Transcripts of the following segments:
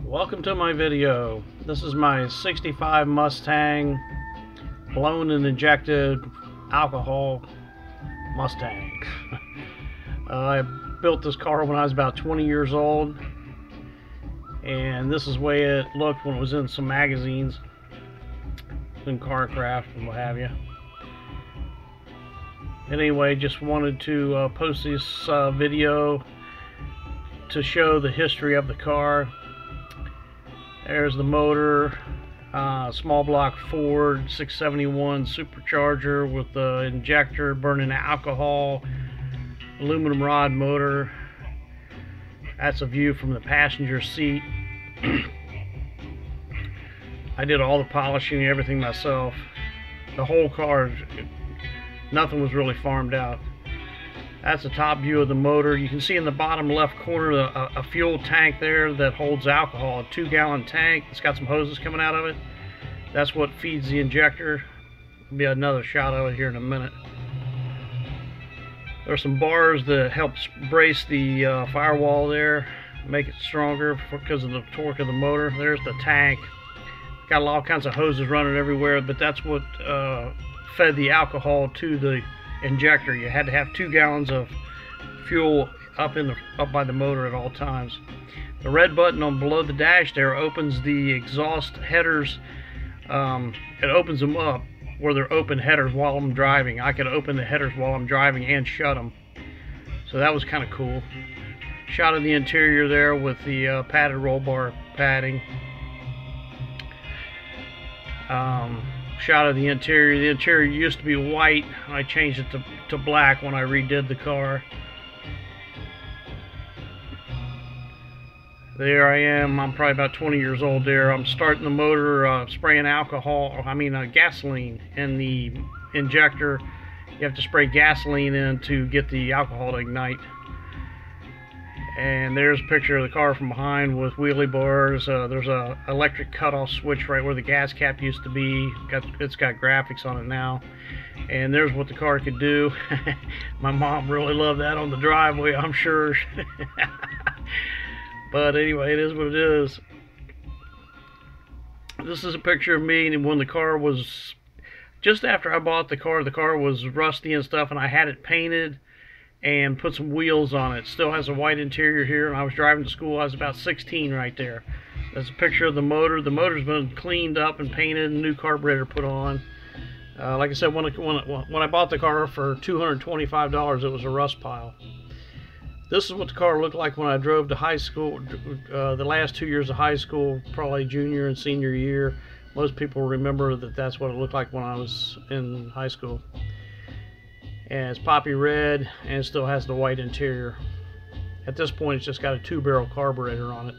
Welcome to my video. This is my 65 Mustang, blown and injected alcohol Mustang. I built this car when I was about 20 years old, and this is the way it looked when it was in some magazines, in Carcraft and what have you. Anyway, just wanted to post this video to show the history of the car. There's the motor, small block Ford 671 supercharger with the injector burning alcohol, aluminum rod motor. That's a view from the passenger seat. I did all the polishing and everything myself. The whole car, nothing was really farmed out. That's the top view of the motor. You can see in the bottom left corner a fuel tank there that holds alcohol, a 2-gallon tank. It's got some hoses coming out of it. That's what feeds the injector. There'll be another shot of it here in a minute. There's some bars that help brace the firewall there, make it stronger because of the torque of the motor. There's the tank. Got all kinds of hoses running everywhere, but that's what fed the alcohol to the injector. You had to have 2 gallons of fuel up by the motor at all times. The red button on below the dash there opens the exhaust headers. It opens them up where they're open headers while I'm driving. I could open the headers while I'm driving and shut them, so that was kind of cool. Shot of the interior there with the padded roll bar padding. Shot of the interior. The interior used to be white. I changed it to black when I redid the car. There I am. I'm probably about 20 years old there. I'm starting the motor, spraying gasoline in the injector. You have to spray gasoline in to get the alcohol to ignite. And there's a picture of the car from behind with wheelie bars. There's a electric cutoff switch right where the gas cap used to be. It's got graphics on it now. And there's what the car could do. My mom really loved that on the driveway, I'm sure. But anyway, it is what it is. This is a picture of me when the car was, just after I bought the car was rusty and stuff, and I had it painted and put some wheels on it. Still has a white interior here, and I was driving to school. I was about 16 right there. That's a picture of the motor. The motor's been cleaned up and painted, and new carburetor put on. Like I said, when I bought the car for $225, it was a rust pile. This is what the car looked like when I drove to high school, the last 2 years of high school, probably junior and senior year. Most people remember that that's what it looked like when I was in high school. And it's poppy red, and it still has the white interior. At this point, it's just got a 2-barrel carburetor on it.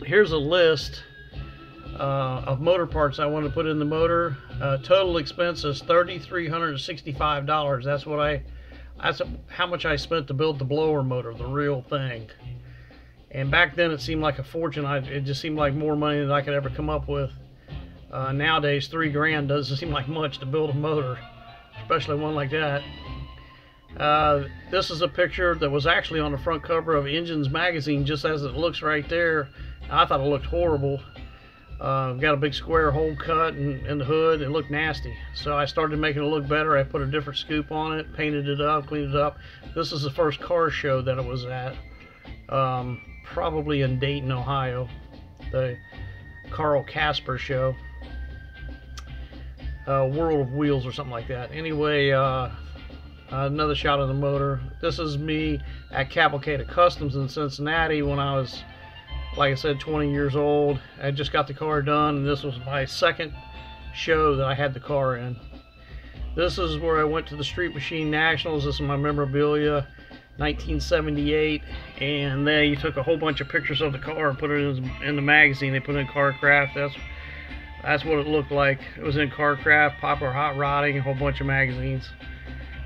Here's a list of motor parts I want to put in the motor. Total expense is $3,365. That's how much I spent to build the blower motor, the real thing. And back then, it seemed like a fortune. It just seemed like more money than I could ever come up with. Nowadays, $3 grand doesn't seem like much to build a motor, especially one like that. This is a picture that was actually on the front cover of Engines magazine, just as it looks right there. I thought it looked horrible. Got a big square hole cut in the hood. It looked nasty, so I started making it look better. I put a different scoop on it, painted it up, cleaned it up. This is the first car show that it was at, probably in Dayton, Ohio, the Carl Casper show. World of Wheels or something like that. Anyway, another shot of the motor. This is me at Cavalcada Customs in Cincinnati when I was, like I said, 20 years old. I just got the car done, and this was my second show that I had the car in. This is where I went to the Street Machine Nationals. This is my memorabilia, 1978, and they took a whole bunch of pictures of the car and put it in the magazine. They put it in Carcraft. That's what it looked like. It was in Carcraft, Popular Hot Rodding, a whole bunch of magazines.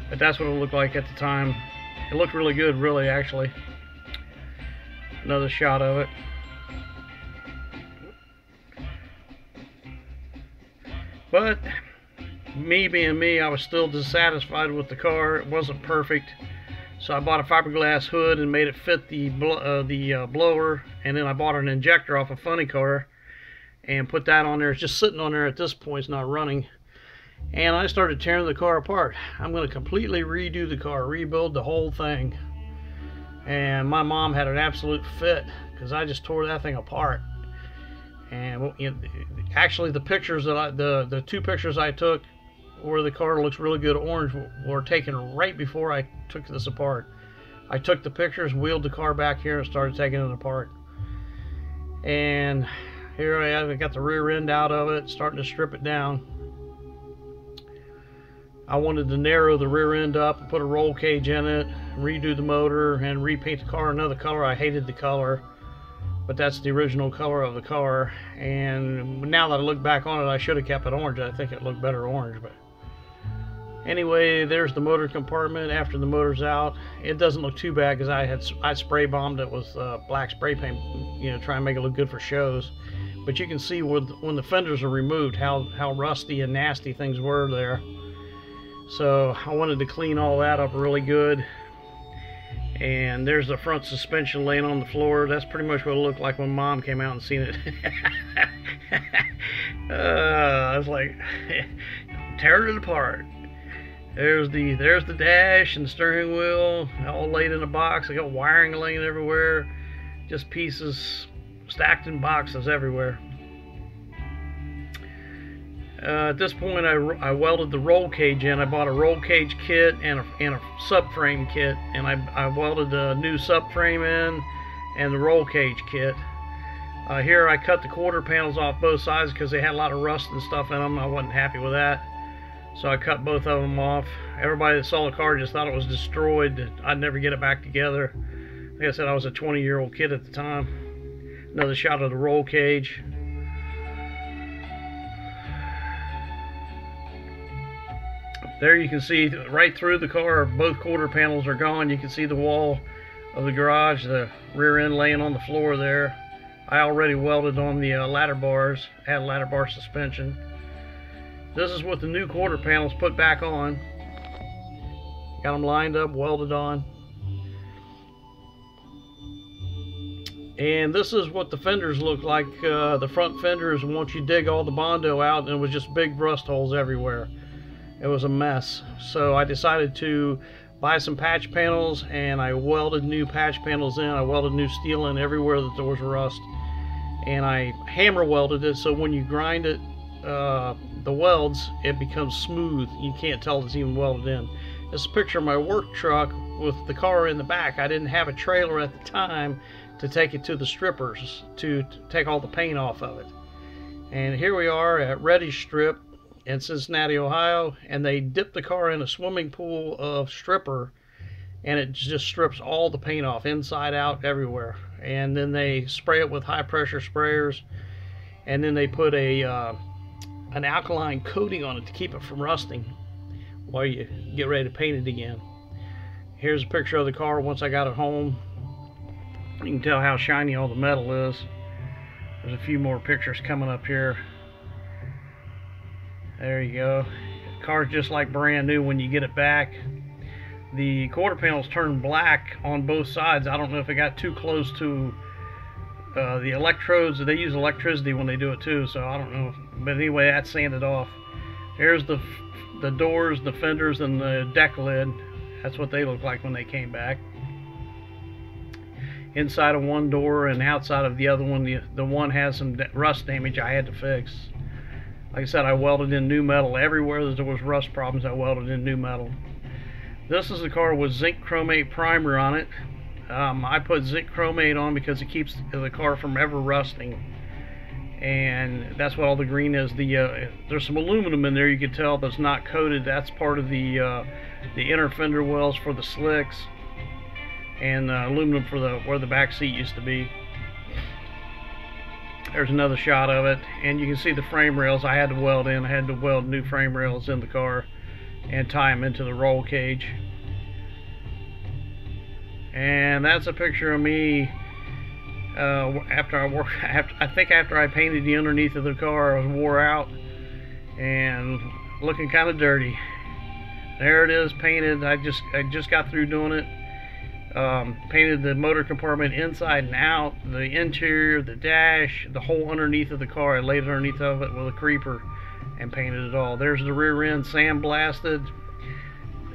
But that's what it looked like at the time. It looked really good, really, actually. Another shot of it. But me being me, I was still dissatisfied with the car. It wasn't perfect. So I bought a fiberglass hood and made it fit the blower, and then I bought an injector off a funny car and put that on there. It's just sitting on there at this point, it's not running. And I started tearing the car apart. I'm going to completely redo the car, rebuild the whole thing. And my mom had an absolute fit because I just tore that thing apart. And actually, the pictures that the two pictures I took where the car looks really good orange were taken right before I took this apart. I took the pictures, wheeled the car back here, and started taking it apart. And here I have, I got the rear end out of it, starting to strip it down. I wanted to narrow the rear end up and put a roll cage in it, redo the motor, and repaint the car another color. I hated the color, but that's the original color of the car. And now that I look back on it, I should have kept it orange. I think it looked better orange. But anyway, there's the motor compartment after the motor's out. It doesn't look too bad because I spray bombed it with black spray paint, you know, try and make it look good for shows. But you can see when the fenders are removed how rusty and nasty things were there. So I wanted to clean all that up really good. And there's the front suspension laying on the floor. That's pretty much what it looked like when Mom came out and seen it. I was like, tear it apart. There's the dash and the steering wheel, all laid in a box. I got wiring laying everywhere, just pieces stacked in boxes everywhere. At this point, I welded the roll cage in. I bought a roll cage kit and a subframe kit, and I welded a new subframe in and the roll cage kit. Here I cut the quarter panels off both sides because they had a lot of rust and stuff in them. I wasn't happy with that, so I cut both of them off. Everybody that saw the car just thought it was destroyed, that I'd never get it back together. Like I said, I was a 20-year-old kid at the time. Another shot of the roll cage. There you can see right through the car, both quarter panels are gone. You can see the wall of the garage, the rear end laying on the floor there. I already welded on the ladder bars, had ladder bar suspension. This is what the new quarter panels put back on. Got them lined up, welded on. And this is what the fenders look like. The front fenders, once you dig all the Bondo out, and it was just big rust holes everywhere. It was a mess. So I decided to buy some patch panels, and I welded new patch panels in. I welded new steel in everywhere that there was rust, and I hammer welded it so when you grind it, the welds, it becomes smooth. You can't tell it's even welded in. This is a picture of my work truck with the car in the back. I didn't have a trailer at the time to take it to the strippers to take all the paint off of it. And here we are at Reddish Strip in Cincinnati, Ohio, and they dip the car in a swimming pool of stripper, and it just strips all the paint off, inside out, everywhere. And then they spray it with high pressure sprayers, and then they put an alkaline coating on it to keep it from rusting while you get ready to paint it again. Here's a picture of the car once I got it home. You can tell how shiny all the metal is. There's a few more pictures coming up here. There you go. The car's just like brand new when you get it back. The quarter panels turn black on both sides. I don't know if it got too close to the electrodes. They use electricity when they do it too, so I don't know. But anyway, that's sanded off. Here's the doors, the fenders, and the deck lid. That's what they look like when they came back. Inside of one door and outside of the other one, the one has some rust damage I had to fix. Like I said, I welded in new metal. Everywhere that there was rust problems, I welded in new metal. This is the car with zinc chromate primer on it. I put zinc chromate on because it keeps the car from ever rusting. And that's what all the green is. There's some aluminum in there, you can tell, that's not coated. That's part of the inner fender wells for the slicks, and aluminum for where the back seat used to be. There's another shot of it, and you can see the frame rails I had to weld in. I had to weld new frame rails in the car and tie them into the roll cage. And that's a picture of me after I painted the underneath of the car. I was wore out and looking kind of dirty. There it is, painted. I just got through doing it, Painted the motor compartment inside and out, the interior, the dash, the whole underneath of the car. I laid underneath of it with a creeper and painted it all. There's the rear end sandblasted.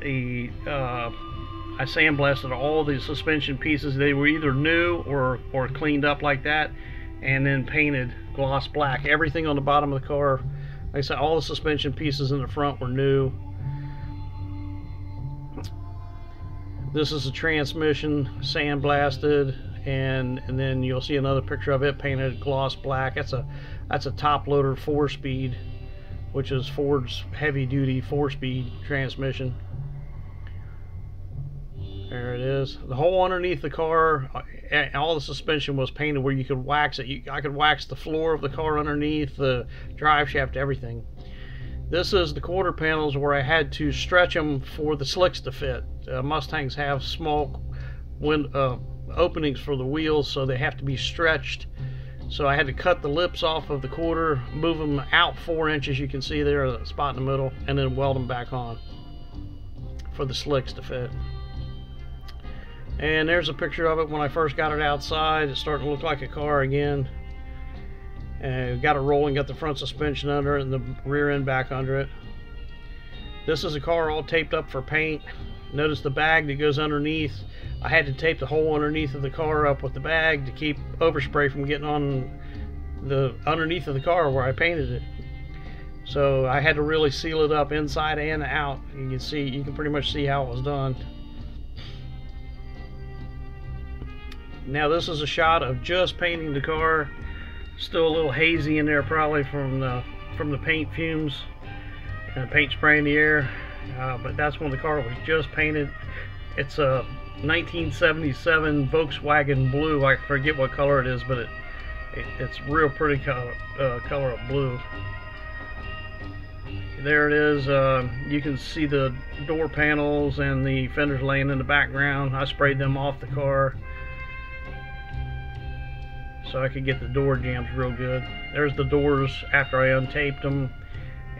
I sandblasted all the suspension pieces. They were either new or cleaned up like that, and then painted gloss black. Everything on the bottom of the car, like I said, all the suspension pieces in the front were new. This is a transmission, sandblasted, and then you'll see another picture of it painted gloss black. That's a top loader 4-speed, which is Ford's heavy-duty 4-speed transmission. There it is. The whole underneath the car, all the suspension was painted where you could wax it. I could wax the floor of the car underneath, the drive shaft, everything. This is the quarter panels where I had to stretch them for the slicks to fit. Mustangs have small openings for the wheels, so they have to be stretched. So I had to cut the lips off of the quarter, move them out 4 inches, you can see there, a spot in the middle, and then weld them back on for the slicks to fit. And there's a picture of it when I first got it outside. It's starting to look like a car again. And got it rolling, got the front suspension under it and the rear end back under it. This is a car all taped up for paint. Notice the bag that goes underneath. I had to tape the hole underneath of the car up with the bag to keep overspray from getting on the underneath of the car where I painted it. So I had to really seal it up inside and out. You can pretty much see how it was done. Now this is a shot of just painting the car. Still a little hazy in there, probably from the paint fumes and paint spray in the air. But that's when the car was just painted. It's a 1977 Volkswagen blue. I forget what color it is, but it's real pretty color of blue. There it is. You can see the door panels and the fenders laying in the background. I sprayed them off the car so I could get the door jambs real good. There's the doors after I untaped them,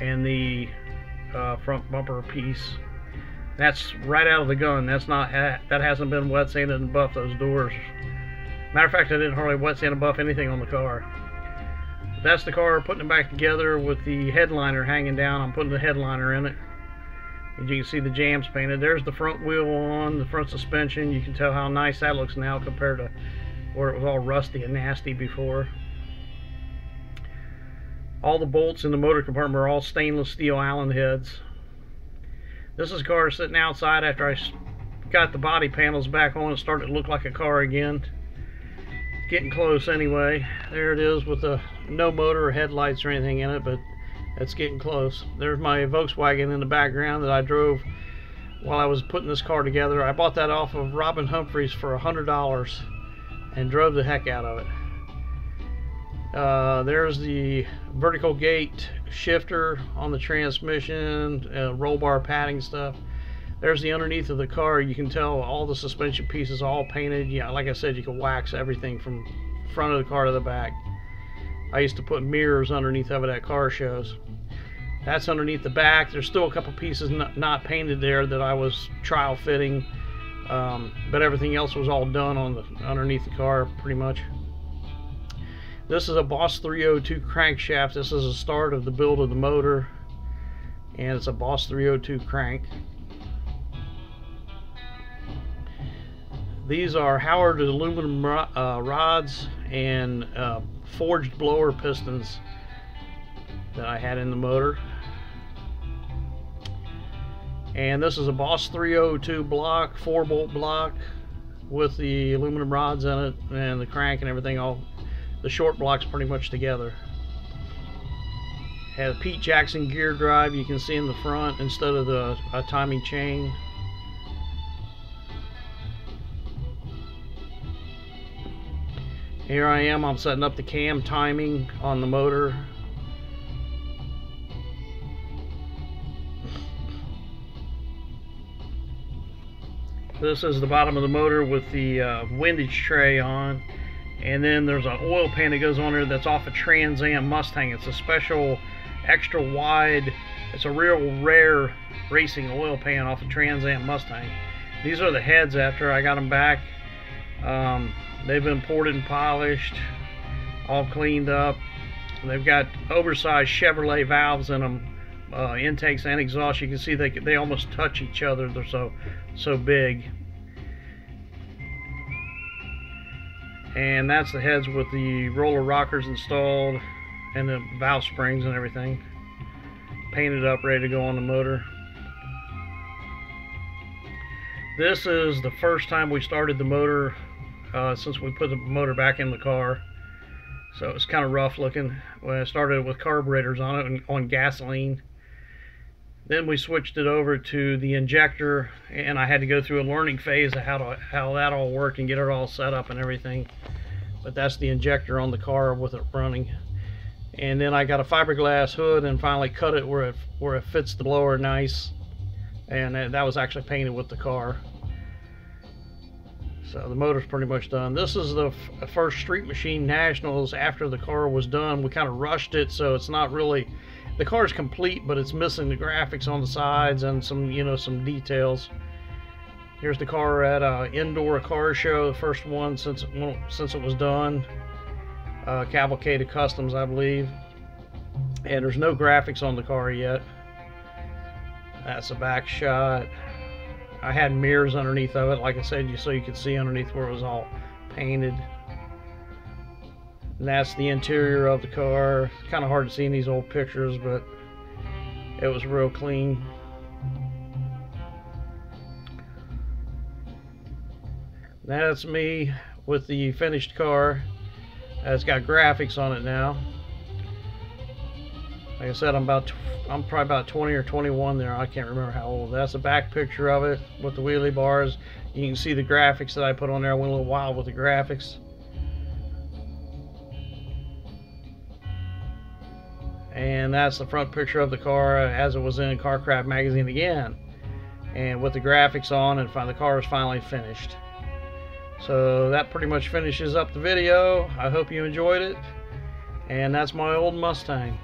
and the front bumper piece. That's right out of the gun. That hasn't been wet sanded and buffed, those doors. Matter of fact, I didn't hardly wet sand and buff anything on the car. That's the car, putting it back together with the headliner hanging down. I'm putting the headliner in it. As you can see, the jambs painted. There's the front wheel on, the front suspension. You can tell how nice that looks now compared to where it was all rusty and nasty before. All the bolts in the motor compartment are all stainless steel Allen heads. This is a car sitting outside after I got the body panels back on. It started to look like a car again. Getting close anyway. There it is with no motor or headlights or anything in it, but it's getting close. There's my Volkswagen in the background that I drove while I was putting this car together. I bought that off of Robin Humphreys for $100 and drove the heck out of it. There's the vertical gate shifter on the transmission, roll bar padding stuff. There's the underneath of the car. You can tell all the suspension pieces all painted. Yeah, like I said, you can wax everything from front of the car to the back. I used to put mirrors underneath of it at car shows. That's underneath the back. There's still a couple pieces not painted there that I was trial fitting, but everything else was all done on the underneath the car pretty much. This is a Boss 302 crankshaft. This is the start of the build of the motor, and it's a Boss 302 crank. These are Howard aluminum rods and forged blower pistons that I had in the motor. And this is a Boss 302 block, 4-bolt block with the aluminum rods in it and the crank and everything, all the short blocks pretty much together. Had a Pete Jackson gear drive, you can see in the front instead of a timing chain. Here I am, I'm setting up the cam timing on the motor. This is the bottom of the motor with the windage tray on, and then there's an oil pan that goes on there that's off a Trans Am Mustang. It's a special extra wide, it's a real rare racing oil pan off a Trans Am Mustang. These are the heads after I got them back. They've been ported and polished, all cleaned up. They've got oversized Chevrolet valves in them, intakes and exhaust. You can see they almost touch each other. They're so big. And that's the heads with the roller rockers installed and the valve springs and everything. Painted up, ready to go on the motor. This is the first time we started the motor since we put the motor back in the car. So it's kind of rough looking. When I started with carburetors on it and on gasoline. Then we switched it over to the injector, and I had to go through a learning phase of how that all worked and get it all set up and everything. But that's the injector on the car with it running. And then I got a fiberglass hood and finally cut it where it fits the blower nice. And that was actually painted with the car. So the motor's pretty much done. This is the first Street Machine Nationals after the car was done. We kind of rushed it, so it's not really, the car's complete, but it's missing the graphics on the sides and some details. Here's the car at Indoor Car Show, the first one since it was done. Cavalcade Customs, I believe. And there's no graphics on the car yet. That's a back shot. I had mirrors underneath of it, like I said, so you could see underneath where it was all painted. And that's the interior of the car. It's kind of hard to see in these old pictures, but it was real clean. That's me with the finished car. It's got graphics on it now. Like I said, I'm probably about 20 or 21 there. I can't remember how old. That's a back picture of it with the wheelie bars. You can see the graphics that I put on there. I went a little wild with the graphics. And that's the front picture of the car as it was in CarCraft magazine again. And with the graphics on, and the car is finally finished. So that pretty much finishes up the video. I hope you enjoyed it. And that's my old Mustang.